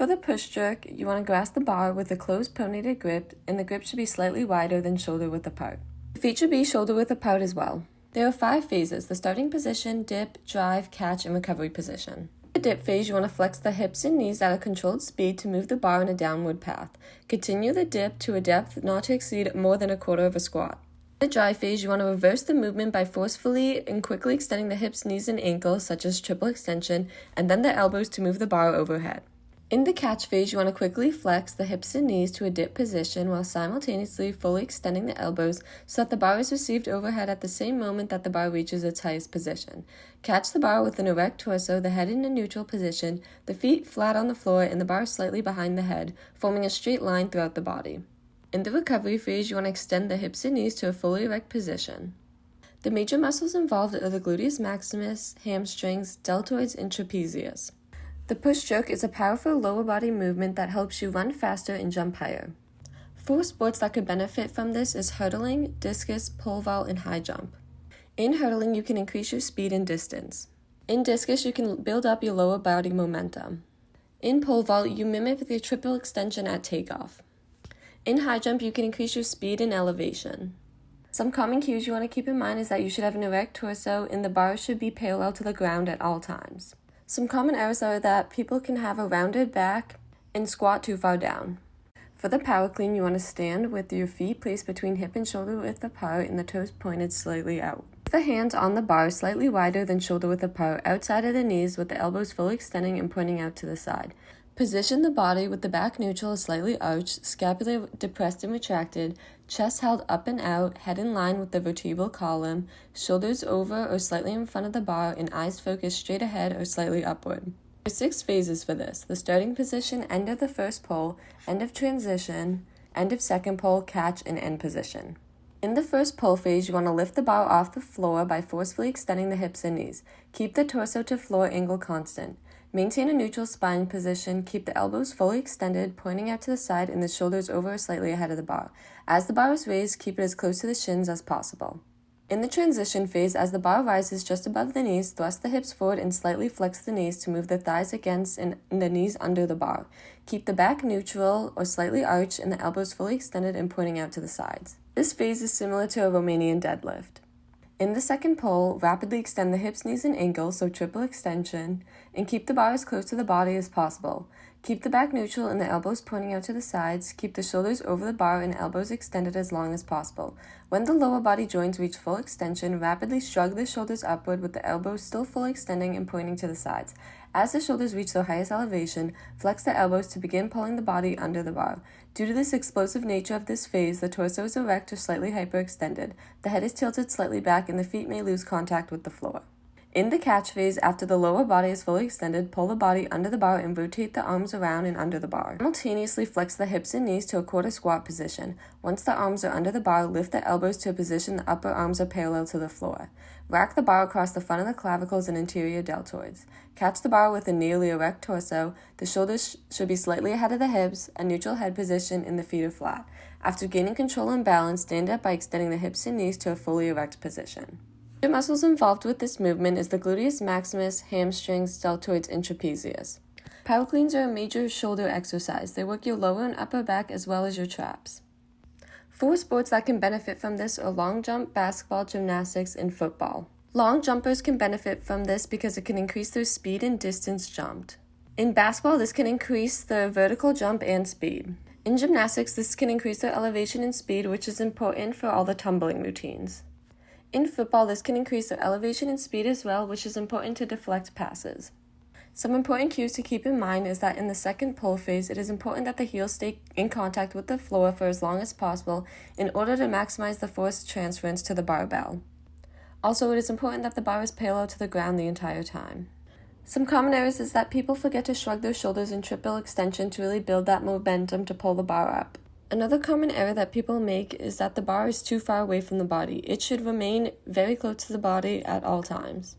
For the push jerk, you want to grasp the bar with a closed pronated grip, and the grip should be slightly wider than shoulder width apart. The feet should be shoulder width apart as well. There are 5 phases: the starting position, dip, drive, catch, and recovery position. In the dip phase, you want to flex the hips and knees at a controlled speed to move the bar in a downward path. Continue the dip to a depth not to exceed more than a quarter of a squat. In the drive phase, you want to reverse the movement by forcefully and quickly extending the hips, knees, and ankles, such as triple extension, and then the elbows to move the bar overhead. In the catch phase, you want to quickly flex the hips and knees to a dip position while simultaneously fully extending the elbows so that the bar is received overhead at the same moment that the bar reaches its highest position. Catch the bar with an erect torso, the head in a neutral position, the feet flat on the floor, and the bar slightly behind the head, forming a straight line throughout the body. In the recovery phase, you want to extend the hips and knees to a fully erect position. The major muscles involved are the gluteus maximus, hamstrings, deltoids, and trapezius. The push jerk is a powerful lower body movement that helps you run faster and jump higher. 4 sports that could benefit from this is hurdling, discus, pole vault, and high jump. In hurdling, you can increase your speed and distance. In discus, you can build up your lower body momentum. In pole vault, you mimic the triple extension at takeoff. In high jump, you can increase your speed and elevation. Some common cues you want to keep in mind is that you should have an erect torso and the bar should be parallel to the ground at all times. Some common errors are that people can have a rounded back and squat too far down. For the power clean, you want to stand with your feet placed between hip and shoulder width apart and the toes pointed slightly out. With the hands on the bar slightly wider than shoulder width apart outside of the knees with the elbows fully extending and pointing out to the side. Position the body with the back neutral, slightly arched, scapula depressed and retracted, chest held up and out, head in line with the vertebral column, shoulders over or slightly in front of the bar, and eyes focused straight ahead or slightly upward. There are 6 phases for this: the starting position, end of the first pole, end of transition, end of second pole, catch, and end position. In the first pole phase, you want to lift the bar off the floor by forcefully extending the hips and knees. Keep the torso to floor angle constant. Maintain a neutral spine position, keep the elbows fully extended, pointing out to the side, and the shoulders over or slightly ahead of the bar. As the bar is raised, keep it as close to the shins as possible. In the transition phase, as the bar rises just above the knees, thrust the hips forward and slightly flex the knees to move the thighs against and the knees under the bar. Keep the back neutral or slightly arched and the elbows fully extended and pointing out to the sides. This phase is similar to a Romanian deadlift. In the second pole, rapidly extend the hips, knees, and ankles, so triple extension, and keep the bar as close to the body as possible. Keep the back neutral and the elbows pointing out to the sides. Keep the shoulders over the bar and elbows extended as long as possible. When the lower body joints reach full extension, rapidly shrug the shoulders upward with the elbows still fully extending and pointing to the sides. As the shoulders reach their highest elevation, flex the elbows to begin pulling the body under the bar. Due to this explosive nature of this phase, the torso is erect or slightly hyperextended. The head is tilted slightly back and the feet may lose contact with the floor. In the catch phase, after the lower body is fully extended, pull the body under the bar and rotate the arms around and under the bar. Simultaneously flex the hips and knees to a quarter squat position. Once the arms are under the bar, lift the elbows to a position the upper arms are parallel to the floor. Rack the bar across the front of the clavicles and anterior deltoids. Catch the bar with a nearly erect torso. The shoulders should be slightly ahead of the hips, a neutral head position, and the feet are flat. After gaining control and balance, stand up by extending the hips and knees to a fully erect position. The muscles involved with this movement is the gluteus maximus, hamstrings, deltoids, and trapezius. Power cleans are a major shoulder exercise. They work your lower and upper back as well as your traps. 4 sports that can benefit from this are long jump, basketball, gymnastics, and football. Long jumpers can benefit from this because it can increase their speed and distance jumped. In basketball, this can increase their vertical jump and speed. In gymnastics, this can increase their elevation and speed, which is important for all the tumbling routines. In football, this can increase their elevation and speed as well, which is important to deflect passes. Some important cues to keep in mind is that in the second pull phase, it is important that the heels stay in contact with the floor for as long as possible in order to maximize the force transference to the barbell. Also, it is important that the bar is parallel to the ground the entire time. Some common errors is that people forget to shrug their shoulders in triple extension to really build that momentum to pull the bar up. Another common error that people make is that the bar is too far away from the body. It should remain very close to the body at all times.